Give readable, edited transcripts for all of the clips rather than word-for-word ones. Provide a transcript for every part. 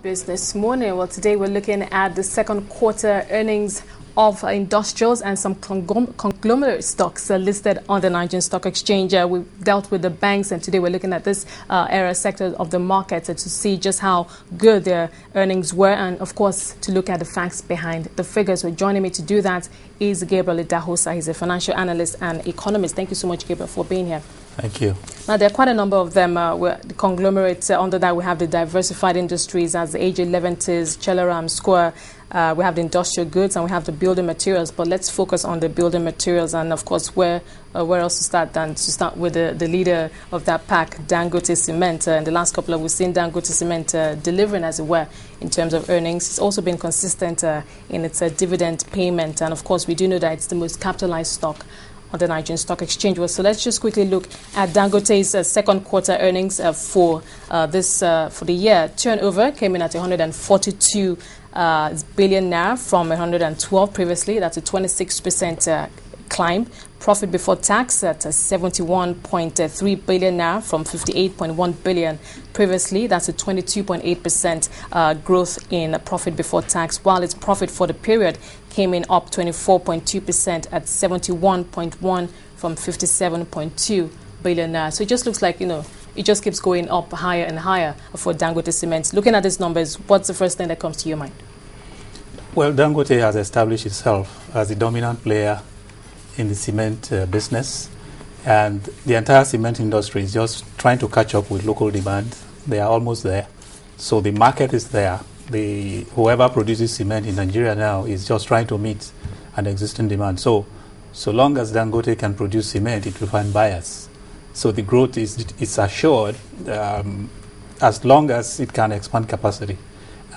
Business Morning. Well, today we're looking at the second quarter earnings of industrials and some conglomerate stocks listed on the Nigerian Stock Exchange. We dealt with the banks, and today we're looking at this area sector of the market to see just how good their earnings were, and of course to look at the facts behind the figures. Well, joining me to do that is Gabriel Idahosa. He's a financial analyst and economist. Thank you so much, Gabriel, for being here. Thank you. Now, there are quite a number of them. The conglomerates, under that we have the diversified industries as the AJ11Ts, Chelaram, Square. We have the industrial goods and we have the building materials. But let's focus on the building materials, and of course, where else to start than to start with the leader of that pack, Dangote Cement. In the last couple of we've seen Dangote Cement delivering, as it were, in terms of earnings. It's also been consistent in its dividend payment, and of course, we do know that it's the most capitalized stock on the Nigerian Stock Exchange. Well, so let's just quickly look at Dangote's second quarter earnings for the year. Turnover came in at 142 billion naira from 112 previously. That's a 26% climb. Profit before tax at 71.3 billion naira from 58.1 billion previously. That's a 22.8% growth in profit before tax, while its profit for the period came in up 24.2% at 71.1 from 57.2 billion naira. So it just looks like, it just keeps going up higher and higher for Dangote Cement. Looking at these numbers, what's the first thing that comes to your mind? Well, Dangote has established itself as the dominant player in the cement business, and the entire cement industry is just trying to catch up with local demand. They are almost there. So the market is there. Whoever produces cement in Nigeria now is just trying to meet an existing demand. So long as Dangote can produce cement, it will find buyers. So the growth is assured as long as it can expand capacity.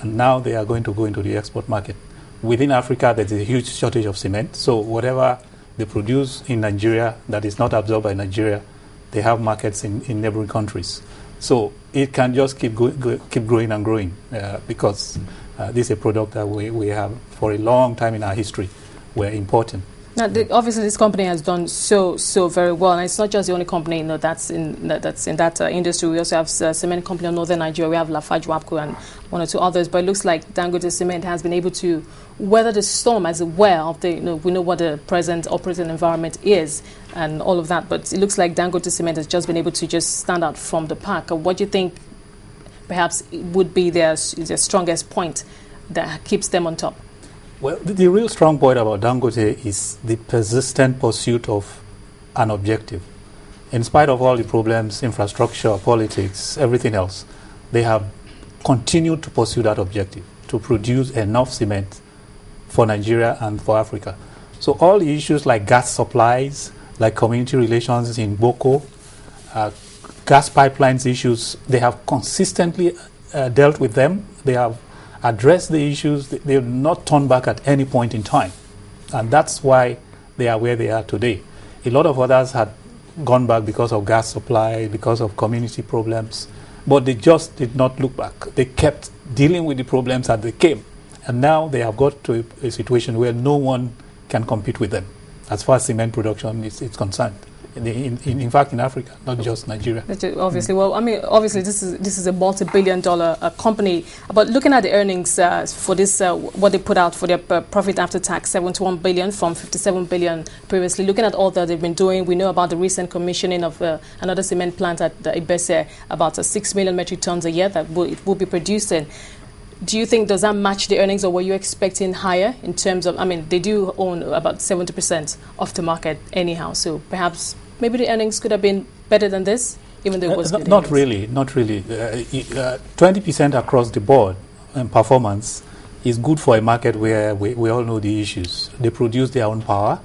And now they are going to go into the export market. Within Africa, there's a huge shortage of cement. So whatever they produce in Nigeria that is not absorbed by Nigeria, they have markets in neighboring countries. So it can just keep growing and growing because this is a product that we have for a long time in our history we're importing. Now, obviously, this company has done so very well, and it's not just the only company that's in that industry. We also have a cement company in northern Nigeria. We have Lafarge, WAPCO, and one or two others. But it looks like Dangote Cement has been able to weather the storm, as well. We know what the present operating environment is and all of that. But it looks like Dangote Cement has just been able to just stand out from the pack. What do you think, perhaps, would be their strongest point that keeps them on top? Well, the real strong point about Dangote is the persistent pursuit of an objective. In spite of all the problems, infrastructure, politics, everything else, they have continued to pursue that objective, to produce enough cement for Nigeria and for Africa. So all the issues like gas supplies, like community relations in Boko, gas pipelines issues, they have consistently dealt with them. They have address the issues. They have not turned back at any point in time. And that's why they are where they are today. A lot of others had gone back because of gas supply, because of community problems, but they just did not look back. They kept dealing with the problems as they came. And now they have got to a situation where no one can compete with them as far as cement production is concerned. In fact, in Africa, not just Nigeria. Obviously, well, I mean, obviously, this is a multi-billion-dollar company. But looking at the earnings for this, what they put out for their profit after tax, 71 billion from 57 billion previously. Looking at all that they've been doing, we know about the recent commissioning of another cement plant at Ibese, about 6 million metric tons a year that it will be producing. Do you think, does that match the earnings, or were you expecting higher in terms of, I mean, they do own about 70% of the market anyhow, so perhaps maybe the earnings could have been better than this, even though it was good. Not really. 20% across the board in performance is good for a market where we all know the issues. They produce their own power.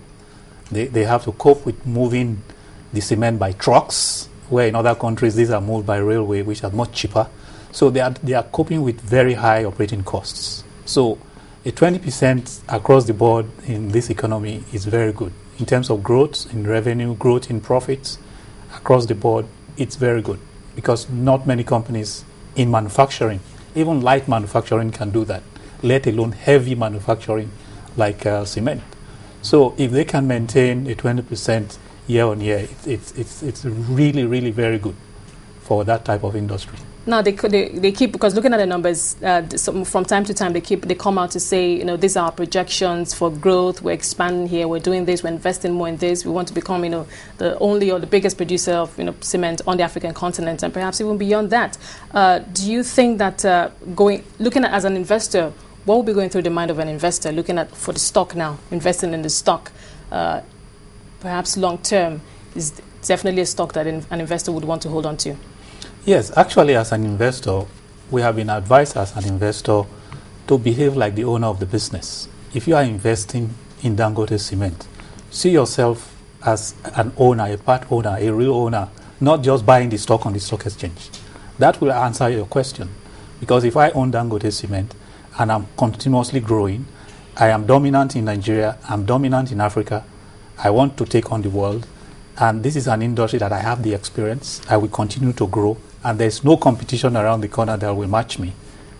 They have to cope with moving the cement by trucks, where in other countries these are moved by railway, which are much cheaper. So they are coping with very high operating costs. So a 20% across the board in this economy is very good. In terms of growth in revenue, growth in profits, across the board, it's very good. Because not many companies in manufacturing, even light manufacturing, can do that, let alone heavy manufacturing like cement. So if they can maintain a 20% year on year, it's really, really very good for that type of industry. Now they keep, because looking at the numbers, from time to time they come out to say, you know, these are our projections for growth. We're expanding here. We're doing this. We're investing more in this. We want to become, you know, the only or the biggest producer of, you know, cement on the African continent, and perhaps even beyond that. Do you think that looking at as an investor, what will be going through the mind of an investor looking at for the stock now, investing in the stock, perhaps long term, is definitely a stock that an investor would want to hold on to? Yes, actually, as an investor, we have been advised as an investor to behave like the owner of the business. If you are investing in Dangote Cement, see yourself as an owner, a part owner, a real owner, not just buying the stock on the stock exchange. That will answer your question. Because if I own Dangote Cement and I'm continuously growing, I am dominant in Nigeria, I'm dominant in Africa, I want to take on the world, and this is an industry that I have the experience, I will continue to grow, and there's no competition around the corner that will match me.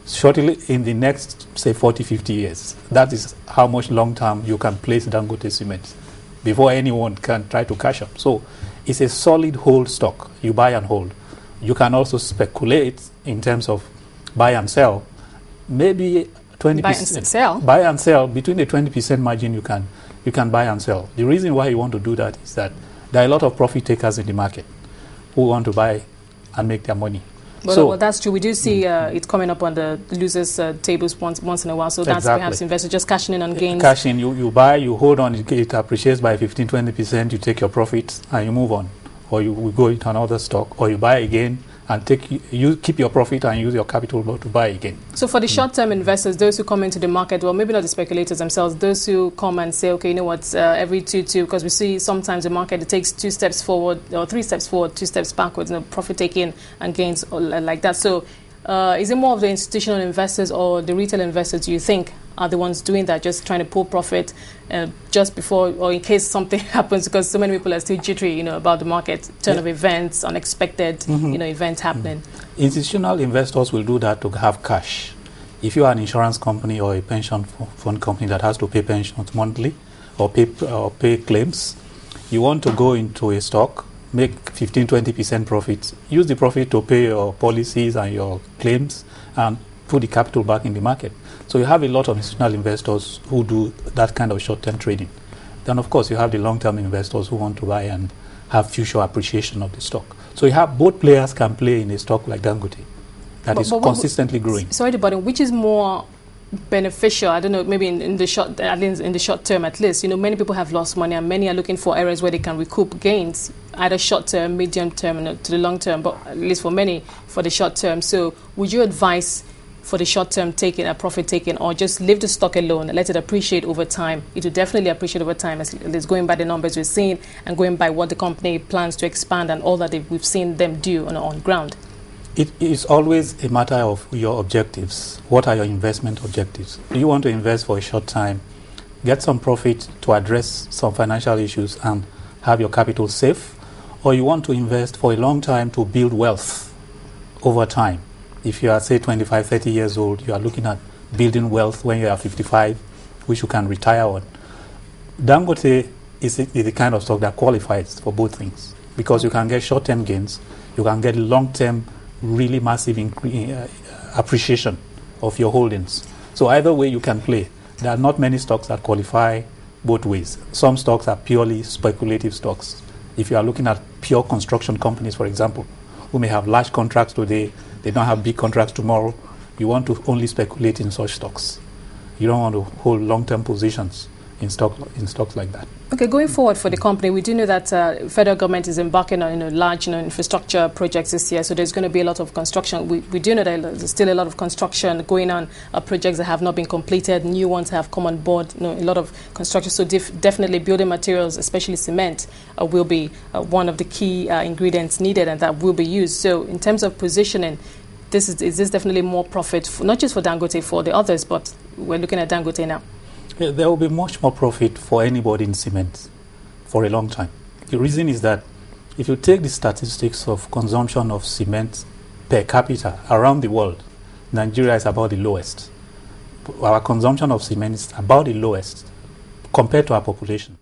Shortly, in the next, say, 40, 50 years, that is how much long-term you can place Dangote Cement before anyone can try to cash up. So it's a solid hold stock. You buy and hold. You can also speculate in terms of buy and sell. Maybe 20%. Buy and sell? Buy and sell. Between the 20% margin, you can buy and sell. The reason why you want to do that is that there are a lot of profit takers in the market who want to buy and make their money. Well, that's true. We do see it coming up on the losers' tables once in a while. So that's exactly. Perhaps investors just cashing in on gains. Cash in, you buy, you hold on, it appreciates by 15-20%, you take your profits and you move on. Or you go into another stock, or you buy again and you keep your profit and use your capital to buy again. So for the short-term investors, those who come into the market, well, maybe not the speculators themselves, those who come and say, okay, you know what, every 2, because we see sometimes the market, it takes 2 steps forward or 3 steps forward, 2 steps backwards, profit taking and gains like that. So is it more of the institutional investors or the retail investors, do you think, are the ones doing that, just trying to pull profit just before or in case something happens, because so many people are still jittery, about the market, turn of events, unexpected, events happening. Institutional investors will do that to have cash. If you are an insurance company or a pension fund company that has to pay pensions monthly or pay claims, you want to go into a stock, make 15-20% profits, use the profit to pay your policies and your claims and put the capital back in the market. So you have a lot of institutional investors who do that kind of short-term trading. Then, of course, you have the long-term investors who want to buy and have future appreciation of the stock. So you have both players can play in a stock like Dangote that is consistently growing. Sorry, but which is more beneficial? I don't know, maybe in the short, at least in the short term, at least. Many people have lost money, and many are looking for areas where they can recoup gains, either short term, medium term, and to the long term. But at least for many, for the short term. So, would you advise for the short term taking a profit taking, or just leave the stock alone and let it appreciate over time? It will definitely appreciate over time, as it's going by the numbers we've seen and going by what the company plans to expand and all that we've seen them do on ground. It is always a matter of your objectives. What are your investment objectives? Do you want to invest for a short time, get some profit to address some financial issues and have your capital safe? Or you want to invest for a long time to build wealth over time? If you are, say, 25, 30 years old, you are looking at building wealth when you are 55, which you can retire on. Dangote is the kind of stock that qualifies for both things, because you can get short-term gains, you can get long-term, really massive appreciation of your holdings. So either way you can play. There are not many stocks that qualify both ways. Some stocks are purely speculative stocks. If you are looking at pure construction companies, for example, who may have large contracts today, they don't have big contracts tomorrow, you want to only speculate in such stocks. You don't want to hold long-term positions in stocks like that. Okay, going forward for the company, we do know that federal government is embarking on large infrastructure projects this year, so there's going to be a lot of construction. We do know that there's still a lot of construction going on, projects that have not been completed, new ones have come on board, a lot of construction. So definitely building materials, especially cement, will be one of the key ingredients needed, and that will be used. So in terms of positioning, is this definitely more profit, not just for Dangote, for the others, but we're looking at Dangote now? Yeah, there will be much more profit for anybody in cement for a long time. The reason is that if you take the statistics of consumption of cement per capita around the world, Nigeria is about the lowest. Our consumption of cement is about the lowest compared to our population.